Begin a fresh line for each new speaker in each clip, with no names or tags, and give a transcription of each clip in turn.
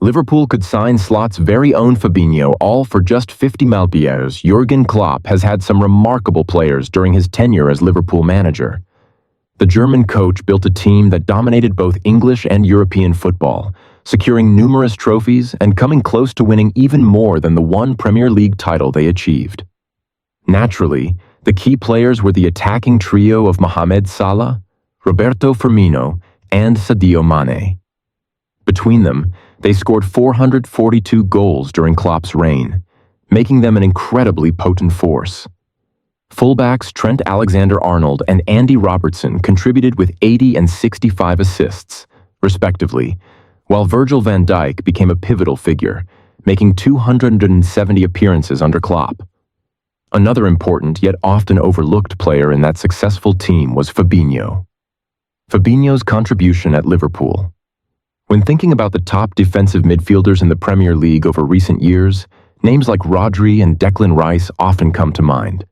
Liverpool could sign Slot's very own Fabinho, all for just 50 million. Jurgen Klopp has had some remarkable players during his tenure as Liverpool manager. The German coach built a team that dominated both English and European football, securing numerous trophies and coming close to winning even more than the one Premier League title they achieved. Naturally, the key players were the attacking trio of Mohamed Salah, Roberto Firmino, and Sadio Mane. Between them, they scored 442 goals during Klopp's reign, making them an incredibly potent force. Fullbacks Trent Alexander-Arnold and Andy Robertson contributed with 80 and 65 assists, respectively, while Virgil van Dijk became a pivotal figure, making 270 appearances under Klopp. Another important yet often overlooked player in that successful team was Fabinho. Fabinho's contribution at Liverpool. When thinking about the top defensive midfielders in the Premier League over recent years, names like Rodri and Declan Rice often come to mind.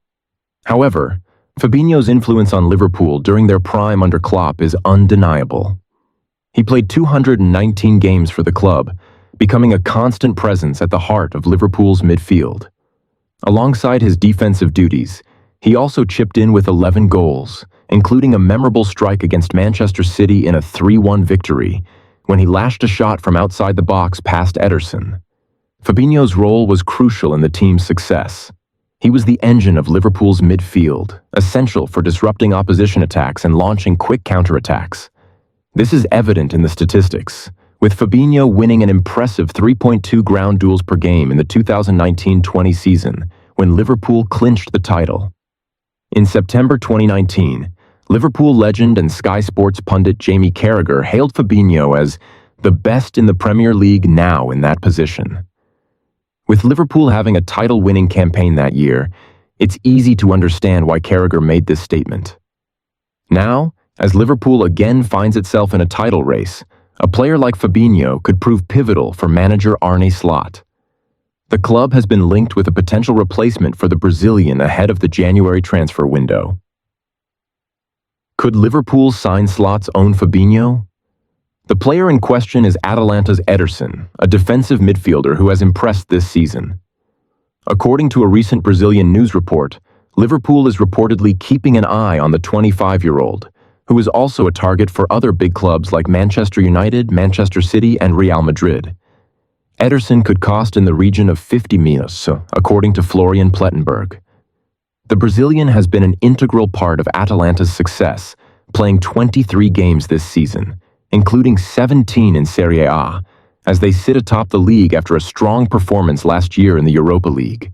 However, Fabinho's influence on Liverpool during their prime under Klopp is undeniable. He played 219 games for the club, becoming a constant presence at the heart of Liverpool's midfield. Alongside his defensive duties, he also chipped in with 11 goals, including a memorable strike against Manchester City in a 3-1 victory, when he lashed a shot from outside the box past Ederson. Fabinho's role was crucial in the team's success. He was the engine of Liverpool's midfield, essential for disrupting opposition attacks and launching quick counterattacks. This is evident in the statistics, with Fabinho winning an impressive 3.2 ground duels per game in the 2019-20 season, when Liverpool clinched the title. In September 2019, Liverpool legend and Sky Sports pundit Jamie Carragher hailed Fabinho as the best in the Premier League now in that position. With Liverpool having a title-winning campaign that year, it's easy to understand why Carragher made this statement. Now, as Liverpool again finds itself in a title race, a player like Fabinho could prove pivotal for manager Arne Slot. The club has been linked with a potential replacement for the Brazilian ahead of the January transfer window. Could Liverpool sign Slot's own Fabinho? The player in question is Atalanta's Ederson, a defensive midfielder who has impressed this season. According to a recent Brazilian news report, Liverpool is reportedly keeping an eye on the 25-year-old, who is also a target for other big clubs like Manchester United, Manchester City, and Real Madrid. Ederson could cost in the region of 50 million, according to Florian Plettenberg. The Brazilian has been an integral part of Atalanta's success, playing 23 games this season, including 17 in Serie A, as they sit atop the league after a strong performance last year in the Europa League.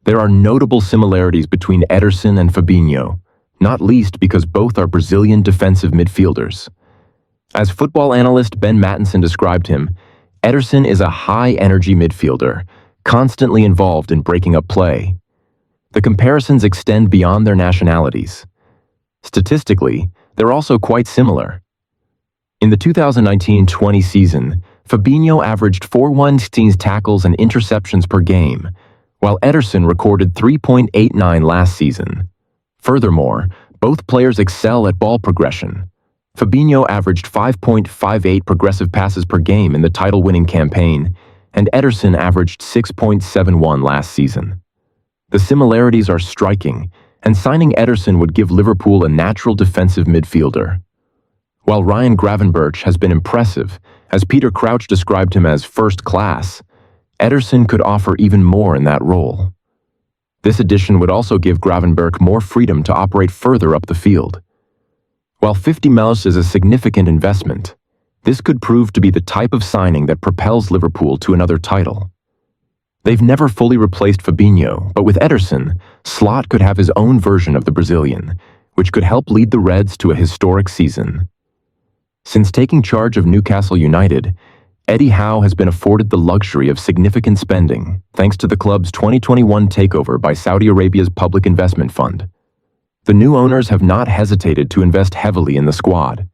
There are notable similarities between Ederson and Fabinho, not least because both are Brazilian defensive midfielders. As football analyst Ben Mattinson described him, Ederson is a high-energy midfielder, constantly involved in breaking up play. The comparisons extend beyond their nationalities. Statistically, they're also quite similar. In the 2019-20 season, Fabinho averaged 4.16 tackles and interceptions per game, while Ederson recorded 3.89 last season. Furthermore, both players excel at ball progression. Fabinho averaged 5.58 progressive passes per game in the title-winning campaign, and Ederson averaged 6.71 last season. The similarities are striking, and signing Ederson would give Liverpool a natural defensive midfielder. While Ryan Gravenberch has been impressive, as Peter Crouch described him as first class, Ederson could offer even more in that role. This addition would also give Gravenberch more freedom to operate further up the field. While 50 million is a significant investment, this could prove to be the type of signing that propels Liverpool to another title. They've never fully replaced Fabinho, but with Ederson, Slot could have his own version of the Brazilian, which could help lead the Reds to a historic season. Since taking charge of Newcastle United, Eddie Howe has been afforded the luxury of significant spending, thanks to the club's 2021 takeover by Saudi Arabia's Public Investment Fund. The new owners have not hesitated to invest heavily in the squad.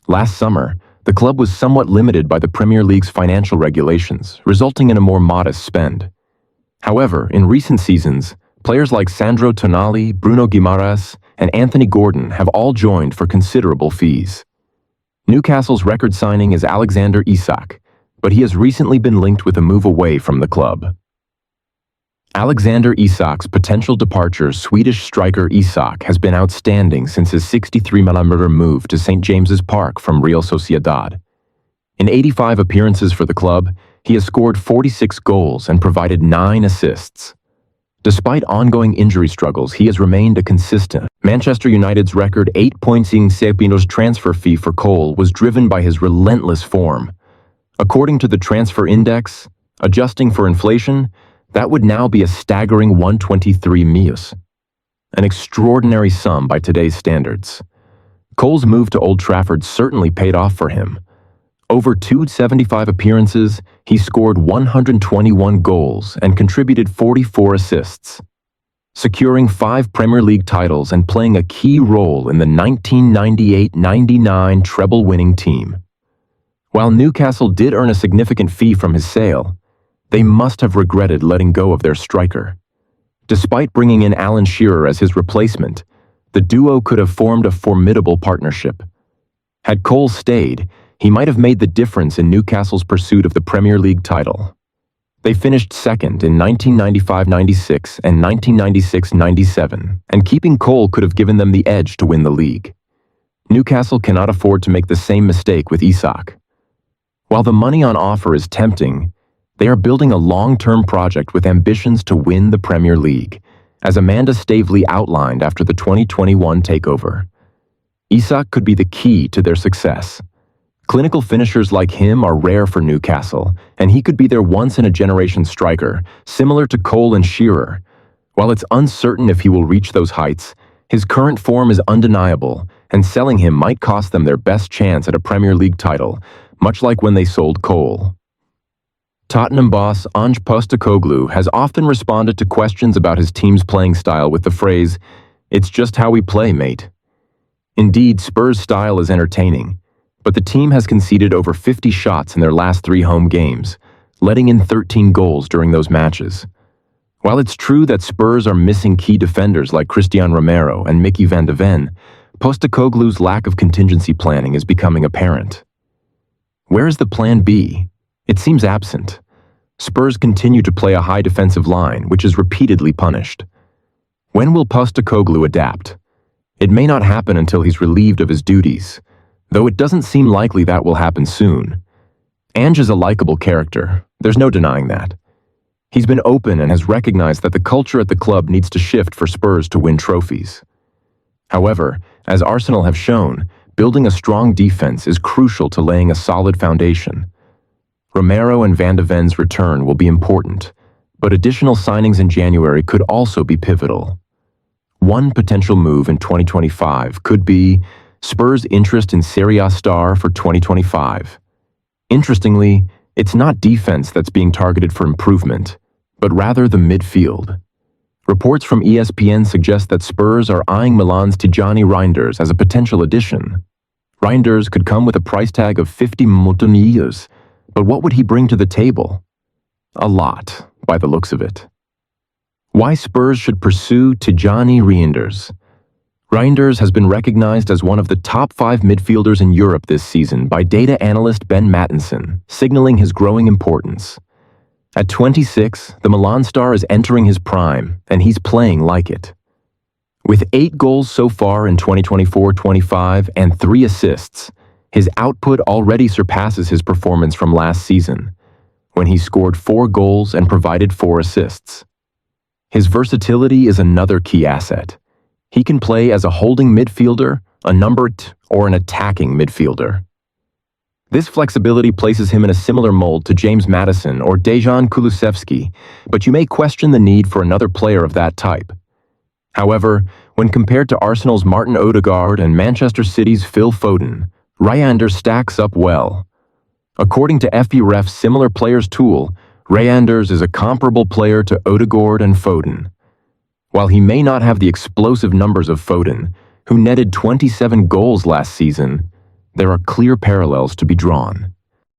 Last summer, the club was somewhat limited by the Premier League's financial regulations, resulting in a more modest spend. However, in recent seasons, players like Sandro Tonali, Bruno Guimaraes, and Anthony Gordon have all joined for considerable fees. Newcastle's record signing is Alexander Isak, but he has recently been linked with a move away from the club. Alexander Isak's potential departure. Swedish striker Isak has been outstanding since his 63mm move to St. James's Park from Real Sociedad. In 85 appearances for the club, he has scored 46 goals and provided 9 assists. Despite ongoing injury struggles, he has remained a consistent. Manchester United's record 8.5 transfer fee for Cole was driven by his relentless form. According to the transfer index, adjusting for inflation, that would now be a staggering 123 million. An extraordinary sum by today's standards. Cole's move to Old Trafford certainly paid off for him. Over 275 appearances, he scored 121 goals and contributed 44 assists, securing 5 Premier League titles and playing a key role in the 1998-99 treble-winning team. While Newcastle did earn a significant fee from his sale, they must have regretted letting go of their striker. Despite bringing in Alan Shearer as his replacement, the duo could have formed a formidable partnership. Had Cole stayed, he might have made the difference in Newcastle's pursuit of the Premier League title. They finished second in 1995-96 and 1996-97, and keeping Cole could have given them the edge to win the league. Newcastle cannot afford to make the same mistake with Isak. While the money on offer is tempting, they are building a long-term project with ambitions to win the Premier League, as Amanda Staveley outlined after the 2021 takeover. Isak could be the key to their success. Clinical finishers like him are rare for Newcastle, and he could be their once-in-a-generation striker, similar to Cole and Shearer. While it's uncertain if he will reach those heights, his current form is undeniable, and selling him might cost them their best chance at a Premier League title, much like when they sold Cole. Tottenham boss Ange Postecoglou has often responded to questions about his team's playing style with the phrase, "It's just how we play, mate." Indeed, Spurs' style is entertaining, but the team has conceded over 50 shots in their last 3 home games, letting in 13 goals during those matches. While it's true that Spurs are missing key defenders like Christian Romero and Mickey van de Ven, Postecoglou's lack of contingency planning is becoming apparent. Where is the plan B? It seems absent. Spurs continue to play a high defensive line, which is repeatedly punished. When will Postecoglou adapt? It may not happen until he's relieved of his duties, though it doesn't seem likely that will happen soon. Ange is a likable character, there's no denying that. He's been open and has recognized that the culture at the club needs to shift for Spurs to win trophies. However, as Arsenal have shown, building a strong defense is crucial to laying a solid foundation. Romero and Van de Ven's return will be important, but additional signings in January could also be pivotal. One potential move in 2025 could be Spurs' interest in Serie A star for 2025. Interestingly, it's not defense that's being targeted for improvement, but rather the midfield. Reports from ESPN suggest that Spurs are eyeing Milan's Tijjani Reijnders as a potential addition. Reijnders could come with a price tag of 50 million, but what would he bring to the table? A lot, by the looks of it. Why Spurs should pursue Tijjani Reijnders? Reijnders has been recognized as one of the top 5 midfielders in Europe this season by data analyst Ben Mattinson, signaling his growing importance. At 26, the Milan star is entering his prime, and he's playing like it. With 8 goals so far in 2024-25 and 3 assists, his output already surpasses his performance from last season, when he scored 4 goals and provided 4 assists. His versatility is another key asset. He can play as a holding midfielder, a number 8, or an attacking midfielder. This flexibility places him in a similar mold to James Maddison or Dejan Kulusevski, but you may question the need for another player of that type. However, when compared to Arsenal's Martin Odegaard and Manchester City's Phil Foden, Reijnders stacks up well. According to FBref's similar players tool, Reijnders is a comparable player to Odegaard and Foden. While he may not have the explosive numbers of Foden, who netted 27 goals last season, there are clear parallels to be drawn.